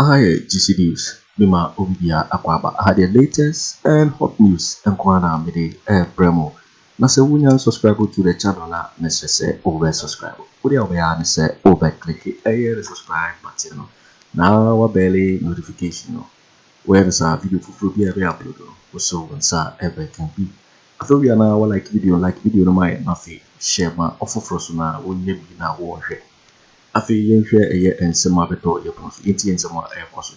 Hi, GC News. Mima Obia Akwaba. I had the latest and hot news and Kwana Midi Bremo. Nasa wunya subscribe to the channel na necessary over subscribe. Udi obea say over click the subscribe button. Now wa belly notification no. Where is our video for be upload no. So once ever can be. I thought we are now like video no my nothing. Share my offer for so na wonye bi na wo hwe. Afriyie nhwe eye ensema beto ye post enti ensema e koso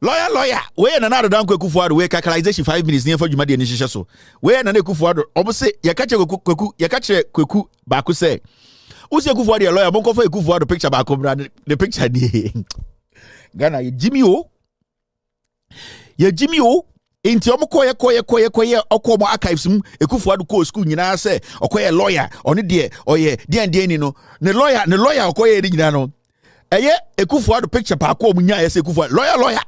lawyer we na nado dan Kweku Addo we calculation 5 minutes near for dwuma de ni hihye so we na Akufo Addo obo se ye ka che Kweku ye ka che Kweku ba ko se usi Akufo Addo lawyer bon ko fa Akufo Addo picture ba ko bra the picture ni Ghana ye Jimmy o enti omokoye okomo archives mu Akufo Addo ko school nyina se okoye lawyer oni de oye de ni no ne lawyer okoye de nyina no eye Akufo Addo picture pa ko munya ye se Akufo lawyer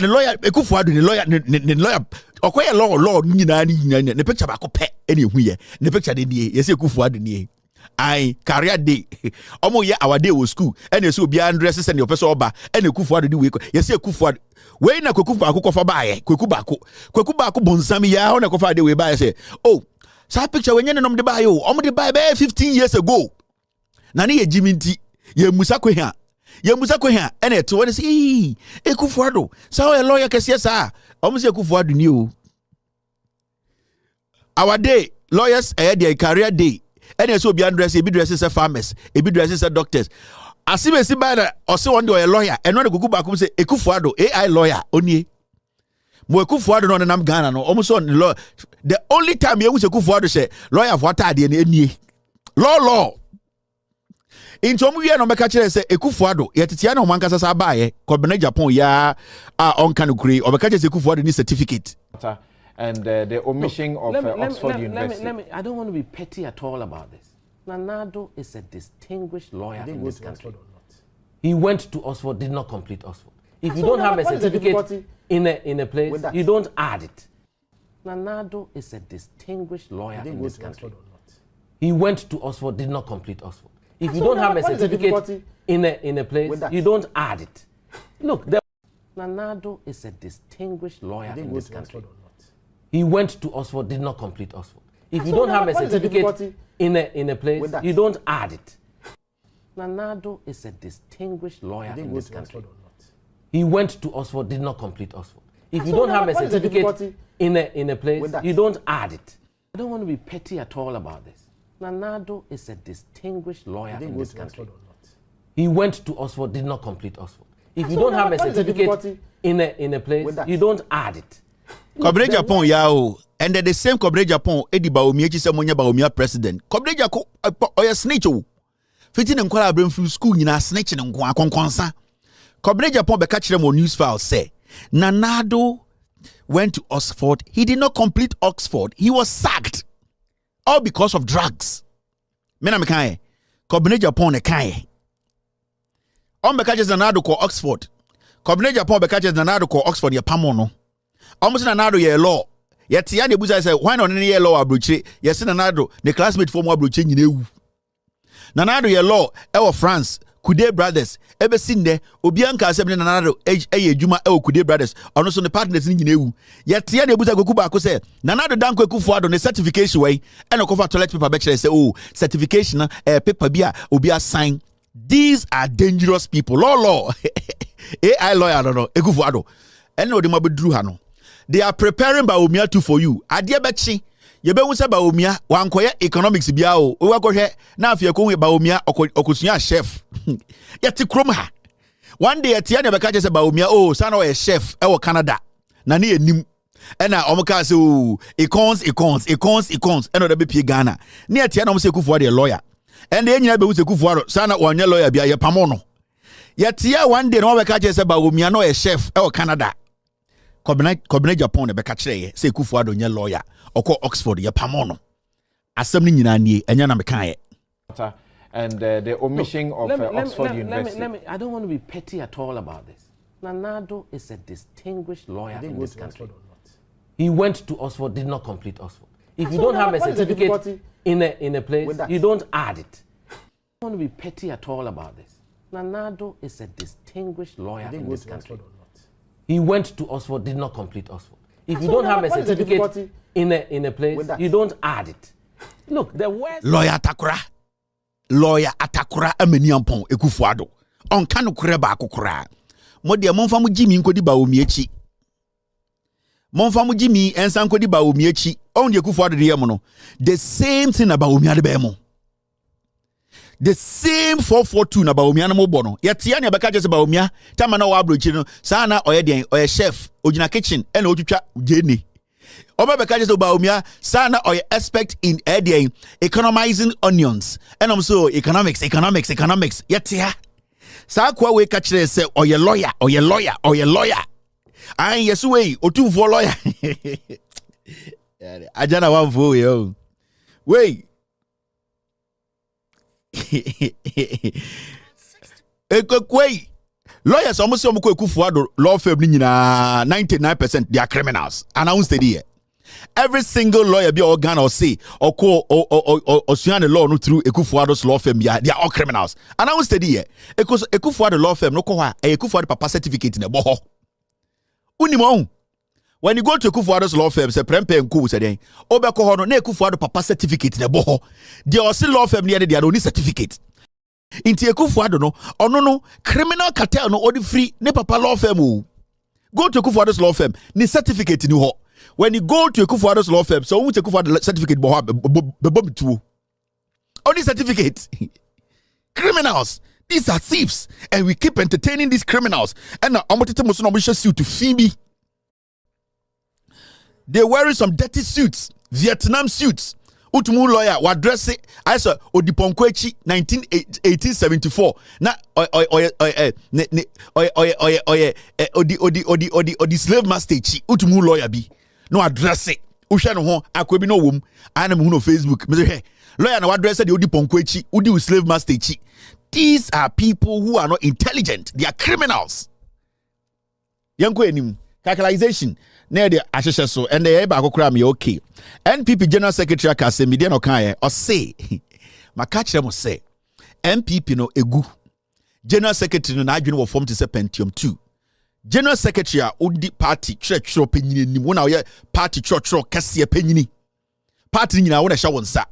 ne lawyer Akufo Addo ne lawyer okoye law nyina ni ne picture ba ko pe ene hu ye ne picture de ye se Akufo Addo ni ai career day omo ye our day wo school ene se obi andress se ne opese oba ene Akufo Addo di we ye se Akufo Addo we na Kweku ba ko kofa baaye Kweku ba ko bonsam ya na kofa de we baaye say oh sa picture we nye nom de baaye o omo de baaye 15 years ago na ne ye jiminti ye musa ko hia ene to woni say Akufo Addo sa o lawyer kese sa omo say Akufo Addo ni o our day lawyers their career day ene so obi andress ebi dress say farmers ebi dress say doctors asimesi ba na ose won de lawyer eno de Kweku ba ko say Akufo Addo AI lawyer onie mo Akufo Addo no nam Ghana no omo so the only time you use Akufo Addo say lawyer for atade na enie law into omo wie no meka kire say Akufo Addo yetetia na oman kasa sa baaye Kwabena Agyapong ya on kanukuri obeka kire say Akufo Addo ni certificate and the omission of Oxford University. Let me, I don't want to be petty at all about this. Nanado is a distinguished lawyer in this country. He went to Oxford, did not complete Oxford. If you don't have a certificate in a place, you don't add it. Nanado is a distinguished lawyer in this country. He went to Oxford, did not complete Oxford. If you don't have a certificate in a place, you don't add it. Look, Nanado is a distinguished lawyer in this country. He went to Oxford, did not complete Oxford. If you don't have a certificate in a place, you don't add it. Nanado is a distinguished lawyer in this country. He went to Oxford, did not complete Oxford. If you don't have a certificate in a place, you don't add it. I don't want to be petty at all about this. Nanado is a distinguished lawyer in this country. He went to Oxford, did not complete Oxford. If you don't have a certificate in a place, you don't add it. Kwabena Agyapong yao and the same Kwabena Agyapong edi Bawumia chi se monya Bawumia president Kwabena Agyapong oya snitch o fiti ne nkwala abram from school nyina snitch ne nko akonkonsa Kwabena Agyapong be ka kire mo news file say Nanado went to Oxford, he did not complete Oxford, he was sacked all because of drugs. Mena me kan Kwabena Agyapong ne kan on be ka kire Nanado ko Oxford Kwabena Agyapong be ka kire Nanado ko Oxford ye pamo no almost Nanado ye law. Yet ya de buza say why not any law abrochi? Yes, Nanado, the classmate from abrochi nyina ewu. Nanado ye law e France, Kude brothers, ebe sinde obi anka asem ne Nanado adwuma e Kude brothers. Ono so ne partners nyina ewu. Yet ya de buza Kweku ba ko say Nanado dan Kweku Addo ne certification way e no cover toilet paper be kire say oh certification paper bia obi assign. These are dangerous people. Law. AI lawyer no Kweku Addo. Eno de mabedru ha no. They are preparing Bawumia too for you. Adie bechi, ye be hu se Bawumia wankoye economics bia o. We wakohwe na afie ko Bawumia okosunya chef. Yeti krom ha. One day atia ne beka se Bawumia oh sana o chef e wo Canada. Na ne enim. E na omoka se o econs eno de be pie Ghana. Ne atia na omo se Akufo Addo lawyer. And the nyina be hu se Akufo Addo sana wonye lawyer bia ye pamo no. Yetia one day no beka se Bawumia no e chef e wo Canada. Kwabena Agyapong ne beka kire ye say Akufo Addo nye lawyer okọ Oxford ye pamono asem ni nyina nie enya na meka ye and the omission of Oxford University. I don't want to be petty at all about this. Nanado is a distinguished lawyer in this country. He went to Oxford, did not complete Oxford. If you don't have a certificate in a place, you don't add it. I don't want to be petty at all about this. Nana is a distinguished lawyer in this country. He went to Oxford, did not complete Oxford. If you don't have a certificate in a place, you don't add it. Look, the worst... Lawyer Atakura Ameniampong Akufo Addo. On kanu kure ba akukura. Modi monfa mu Jimmy nkodi Bawumia chi. Monfa mu Jimmy ensa nkodi Bawumia chi. On de Akufo Addo de no. The same thing about Bawumia de be mo. The same 442 na Bawumia na mo bono. Yatia ne beka just Bawumia tama na wa abrochi no. Sa na oye den oye chef, ojina kitchen e na otwitwa jeni. Oba beka just Bawumia sa na oye expert in edien economizing onions. And so economics. Yatia. Sáck we catch say or your lawyer. I yes way or two for lawyer. I don't one for you. Wait. Wait. Lawyers almost some Kweku Addo law firm 99% they are criminals. Announced the year. Every single lawyer be organ or say or call or the law no through Akufo Addo's law firm, yeah, they are all criminals. And I was steady here. Because Akufo Addo law firm no ko ha Akufo Addo papa certificate in the boho. Unimo. When you go to Akufo Addo's law firm, say prempe nku say den. Obeko ho no na Akufo Addo papa certificate in the boho. They are still law firm near they are only certificate. Inti Akufo Addo no no criminal cartel no odi free ne papa law firm o. Go to Akufo Addo's law firm, ni certificate ni ho. When you go to Akufo Addo's law firm, so we take Akufo Addo certificate only certificate. Criminals. These are thieves. And we keep entertaining these criminals. And I'm going to suit to Phoebe. They're wearing some dirty suits. Vietnam suits. Utumu lawyer wa dress it. I saw Odiponkwechi 1874. Na odi slave master chi. Utumu lawyer bi. No address it. Usha no ho akwebi no wom. Ana me hu no Facebook. Me say hey, lawyer na address the Odiponkwechi, udi slave master chi. These are people who are not intelligent. They are criminals. Yanko enim calculation. Na de ahehye so and dey ba akokora me okay. NPP General Secretary akase media no kan o say maka kire mo say NPP no egu. General Secretary no na adwene wo form to say Pentium 2. General Secretary a odi party church penyini nim wona ye party church kase penyini. Party nyina wona hye wonsa.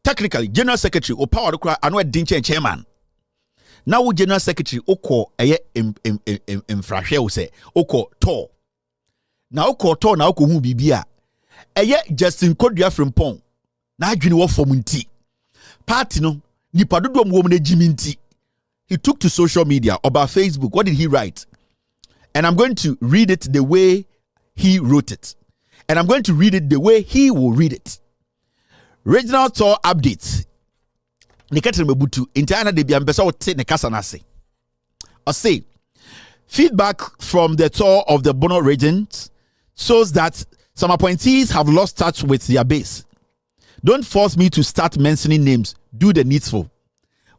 Technically General Secretary o power kora ano edin chairman. Now wo General Secretary okọ eye infrahwe wo say okọ to. Na Akoto na hu bibia eye Justin Kodua Frimpong na adwene wo fom nti party no nipa dodo mo na jimi nti he took to social media about Facebook. What did he write? And I'm going to read it the way he wrote it, and I'm going to read it the way he will read it. Regional tour update nikatere mebutu intana de bia mpesa wo te ne kasa na se o say feedback from the tour of the Bono regions shows that some appointees have lost touch with their base. Don't force me to start mentioning names. Do the needful.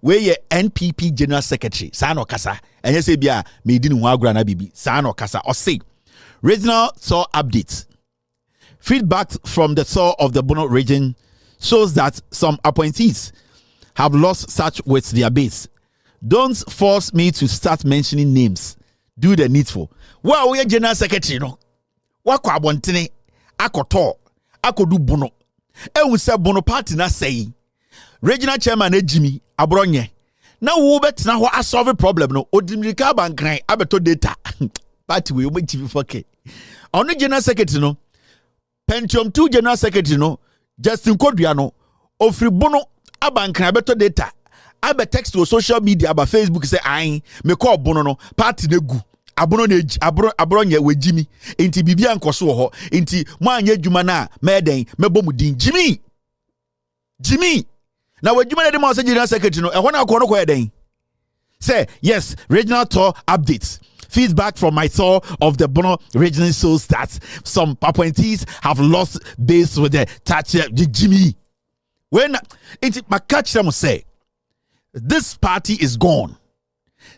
Where your NPP General Secretary, Sano Kasa, and you say, Bia, me didn't want Grana Bibi, Sano Kasa, or say, regional tour updates. Feedback from the tour of the Bono region shows that some appointees have lost touch with their base. Don't force me to start mentioning names. Do the needful. Well, we are General Secretary, no. Wakwa abontene Akoto akodu Bono ewu se Bono party na say regional chairman ejimi abronye na wo betina ho asolve problem no odimrika bankran abeto data party we obechibi foke ono General Secretary no Pentium 2 General Secretary no Justin Kodua no ofri Bono abankran abeto data abe text to social media about Facebook say ai me call Bono no party na gu abono na abronye we jimi enti bibia nkoso ho enti mo anya dwuma na meden mebo mudin jimi na we dwuma na dem say General Secretary no e ho na akọ no ko eden say yes regional tour updates. Feedback from my tour of the Bono region shows that some appointees have lost base with the touch Jimmy. When it my catch them say this party is gone.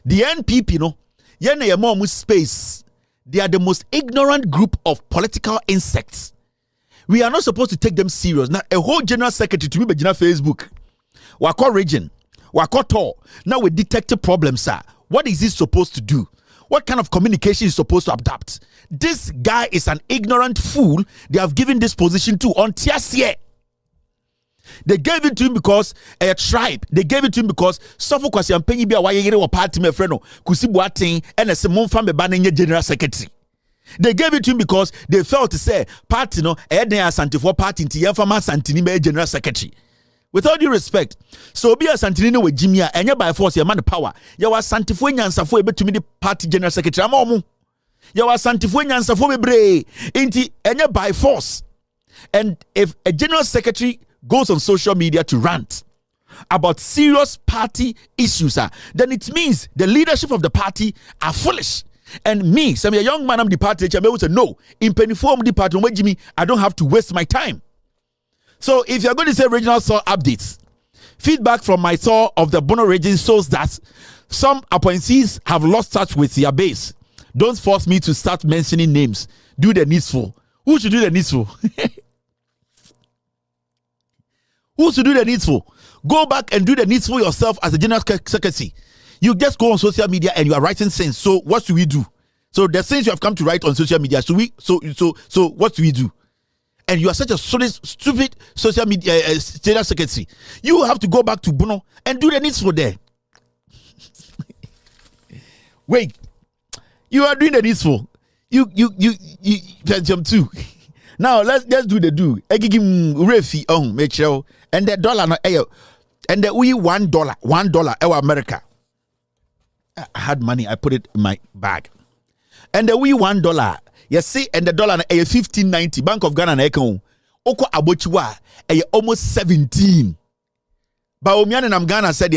The NPP no yene ye more space. They are the most ignorant group of political insects. We are not supposed to take them serious. Now, a whole General Secretary to me by Facebook. Wako region. Akoto. Now we detect problems, sir. What is he supposed to do? What kind of communication is supposed to adapt? This guy is an ignorant fool. They have given this position to on Tiasie. They gave it to him because a tribe. They gave it to him because Sofo Kwasi Ampenyi bi a wayere wa party me friend no Kusi Boateng and a Simon Fambe Banenye general secretary. They gave it to him because they felt to say party no e den Asantefo party nti yemfama Santini be general secretary. With all due respect, so be a Santini no we Jimia enye by force your man power. Ya wa Santefo nyansafo ebetumi the party general secretary amomu. Ya wa Santefo nyansafo bebre nti enye by force. And if a general secretary goes on social media to rant about serious party issues, then it means the leadership of the party are foolish. And me, some a young man, I'm the party, I will say, no, in penny-form department, Jimmy, I don't have to waste my time. So if you're going to say regional soil updates, feedback from my soil of the Bono region shows that some appointees have lost touch with their base. Don't force me to start mentioning names. Do the needful. Who should do the needful? Who should do the needful? Go back and do the needful yourself as a general secretary. You just go on social media and you are writing things. So what should we do? So the things you have come to write on social media. So what do we do? And you are such a stupid social media general secretary. You have to go back to Bono and do the needful there. Wait, you are doing the needful. You jump too. Now let's do the do. Refi on make sure and the dollar no and the we $1 our America. I had money, I put it in my bag. And the we $1, you see, and the dollar na 15.90 Bank of Ghana na ekon. Oko abochiwa almost 17. Bawumia and Ghana said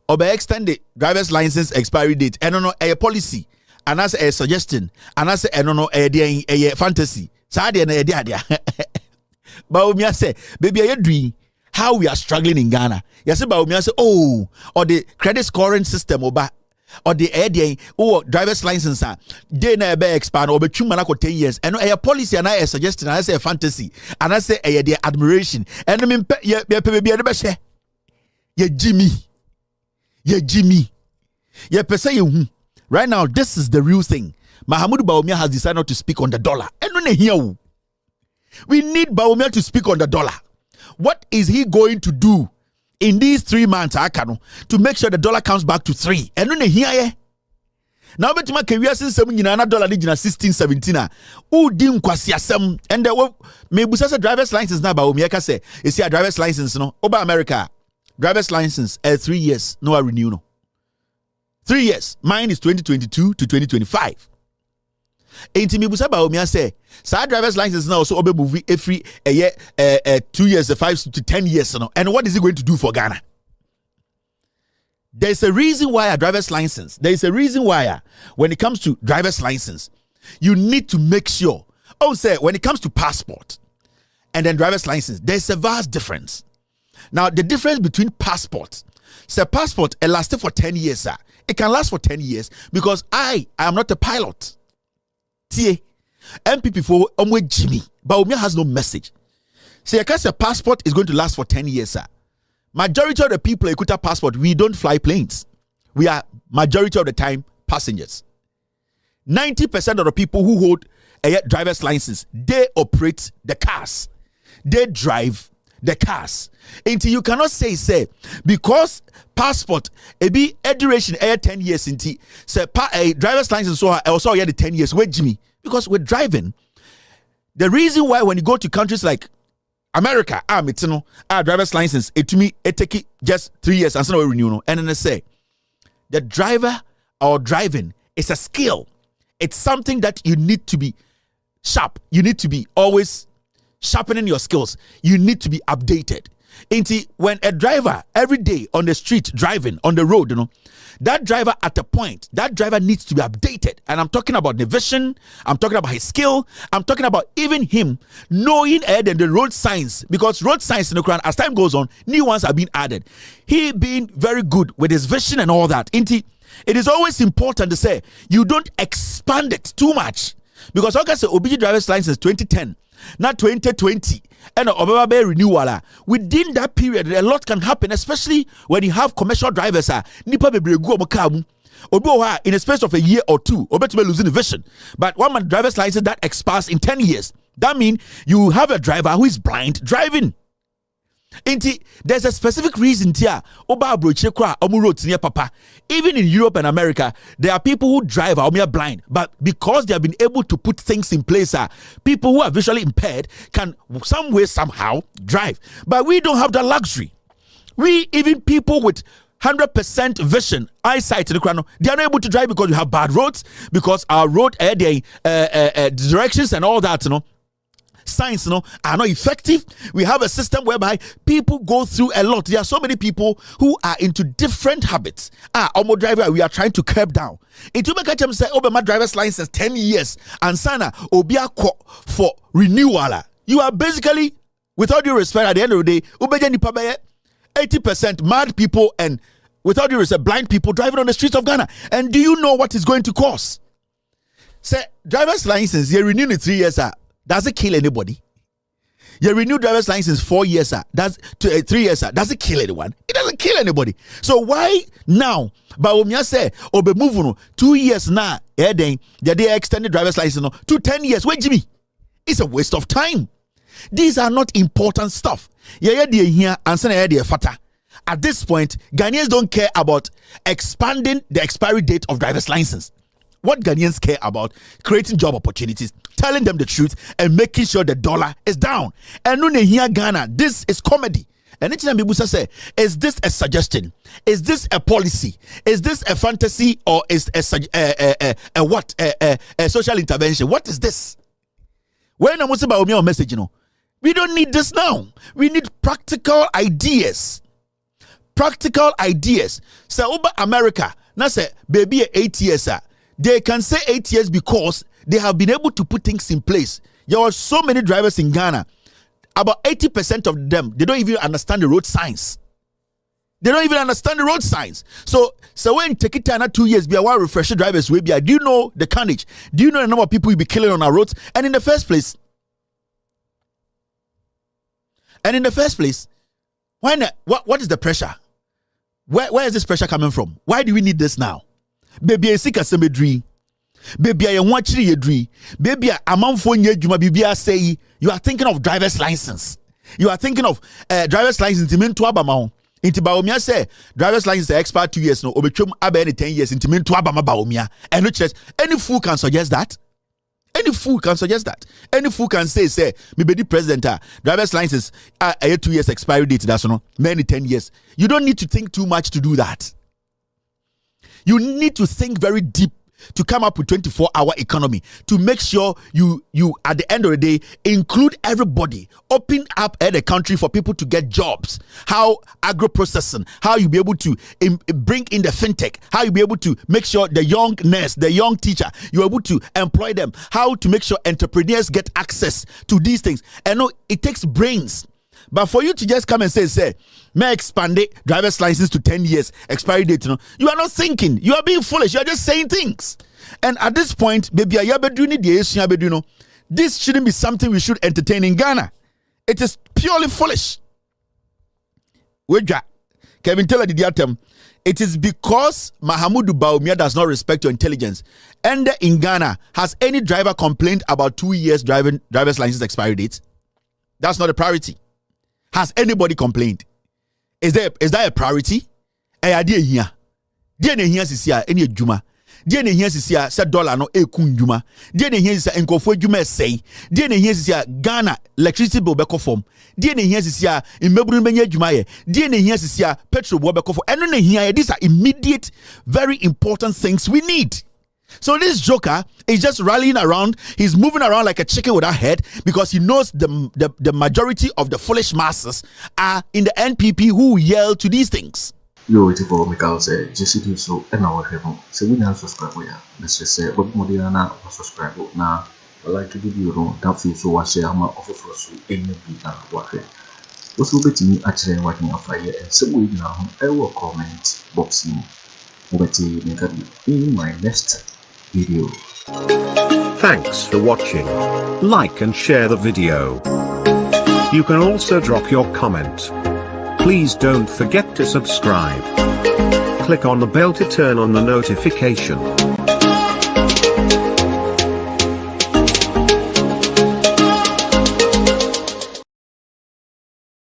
obe extend the driver's license expiry date. And no a policy. And as a suggestion. And as a fantasy. Sadia na edia. Bawumia say, baby, are you doing how we are struggling in Ghana? You say Bawumia say, oh, or the credit scoring system oba, or the edia, oh, driver's license, they na be expand or be chumana ko 10 years. And a policy and I suggestion, and I say a fantasy, and I say a admiration. And I mean, baby, ye Jimmy, ye pesa ye. Right now, this is the real thing. Mahamudu Bawumia has decided not to speak on the dollar. And we need Bawumia to speak on the dollar. What is he going to do in these 3 months to make sure the dollar comes back to 3? And now bet my career since $7 digina 16 17 din kwasi asem and me busa driver's license na Bawumia ka say you see a driver's license no over America driver's license 3 years no renew no 3 years. Mine is 2022 to 2025. Enti me busa Bawumia say sa driver's license now so obe move every a year 2 years 5 to 10 years no. And what is it going to do for Ghana? There's a reason why a driver's license, there's a reason why when it comes to driver's license you need to make sure, oh say when it comes to passport and then driver's license there's a vast difference. Now the difference between passport, say passport it lasted for 10 years sir. It can last for 10 years because I am not a pilot. NPP for Jimmy. Bawumia has no message. See, I guess a passport is going to last for 10 years, sir. Majority of the people who Equita passport, we don't fly planes. We are majority of the time passengers. 90% of the people who hold a driver's license, they operate the cars. They drive the cars. Until you cannot say because passport a be a duration 10 years into say a driver's license so also the 10 years. Wait, Jimmy, because we're driving. The reason why when you go to countries like America, it's driver's license, it to me it take it just 3 years and so no renew. And then they say the driver or driving is a skill. It's something that you need to be sharp. You need to be always sharpening your skills. You need to be updated. When a driver every day on the street driving on the road, that driver at a point, that driver needs to be updated. And I'm talking about the vision, I'm talking about his skill, I'm talking about even him knowing the road signs, because road signs in the Quran, as time goes on, new ones are being added. He being very good with his vision and all that. It is always important to say you don't expand it too much, because like I say, OBG driver's license 2010, not 2020. and obeba renewal. Within that period, a lot can happen, especially when you have commercial drivers. Nipa bebre go omokamu. Obi in a space of a year or two, Obi losing the vision. But one man driver's license that expires in 10 years. That means you have a driver who is blind driving. There's a specific reason here. Papa. Even in Europe and America, there are people who drive are blind, but because they have been able to put things in place, people who are visually impaired can some way somehow drive. But we don't have that luxury. We, even people with 100% vision, eyesight, they are not able to drive because we have bad roads, because our road directions and all that, signs are not effective. We have a system whereby people go through a lot. There are so many people who are into different habits. Omo driver, we are trying to curb down. Into make them say, my driver's license 10 years and sana obia for renewal. You are basically, with all due respect, at the end of the day, 80% mad people and, with all due respect, blind people driving on the streets of Ghana. And do you know what is going to cause? Say, driver's license, you renew it 3 years, does it kill anybody? You renew driver's license 4 years, 3 years, does it kill anyone? It doesn't kill anybody. So why now? Bawumia say, obe move 2 years now, they extended driver's license to 10 years. Wait, Jimmy, it's a waste of time. These are not important stuff. At this point, Ghanaians don't care about expanding the expiry date of driver's license. What Ghanaians care about, creating job opportunities, telling them the truth, and making sure the dollar is down. And when here Ghana, this is comedy. And each time people say, is this a suggestion? Is this a policy? Is this a fantasy, or is a social intervention? What is this? When I'm saying about me message, we don't need this now. We need practical ideas. Practical ideas. So over America, now say baby 8 years. They can say 8 years because they have been able to put things in place. There are so many drivers in Ghana. About 80% of them, they don't even understand the road signs. They don't even understand the road signs. So when take it time 2 years, be a while refresher drivers will be. Do you know the carnage? Do you know the number of people you'll be killing on our roads? And in the first place, why not? What is the pressure? Where is this pressure coming from? Why do we need this now? Baby, I seek a cemetery. Baby, I want you to baby, a man for you. Say you are thinking of driver's license. You are thinking of driver's license. To Abama. Into Bawumia say driver's license expired 2 years. No, obechum abeni 10 years. Into Abama Bawumia. And which is any fool can suggest that. Any fool can suggest that. Any fool can say, me be the president, driver's license, 2 years expiry date, that's no, many 10 years. You don't need to think too much to do that. You need to think very deep to come up with 24-hour economy, to make sure you at the end of the day include everybody, open up the country for people to get jobs, how agro-processing, how you be able to bring in the fintech, how you be able to make sure the young nurse, the young teacher, you're able to employ them, how to make sure entrepreneurs get access to these things. And no, it takes brains. But for you to just come and say, may expand it, driver's license to 10 years, expiry date, you are not thinking. You are being foolish. You are just saying things. And at this point, baby, this shouldn't be something we should entertain in Ghana. It is purely foolish. Kevin tell the item. It is because Mahamudu Bawumia does not respect your intelligence. And in Ghana, has any driver complained about 2 years driver's license expiry date? That's not a priority. Has anybody complained? Is that a priority? Idea here. Dear Nehias is here, any Juma. Dear Nehias is here, said dollar no ekun Juma. Dear Nehias and Kofo Juma say. Dear Nehias is here, Ghana, electricity bill beko form. Dear Nehias is here, in Melbourne Benya Jumaye. Dear Nehias is here, petrol beko form. And here, these are immediate, very important things we need. So this joker is just rallying around. He's moving around like a chicken without head because he knows the majority of the foolish masses are in the NPP who yell to these things. Yo, it's for Mikhail say, just do so and our heaven. So we now subscribe. Let's just say, but Modiana subscribe now. I like to give you that feel so I say I'm offer for so any bigger work. What's will be to me actually working Afriyie and some way now I will comment boxing over in my next video. Thanks for watching. Like and share the video. You can also drop your comment. Please don't forget to subscribe. Click on the bell to turn on the notification.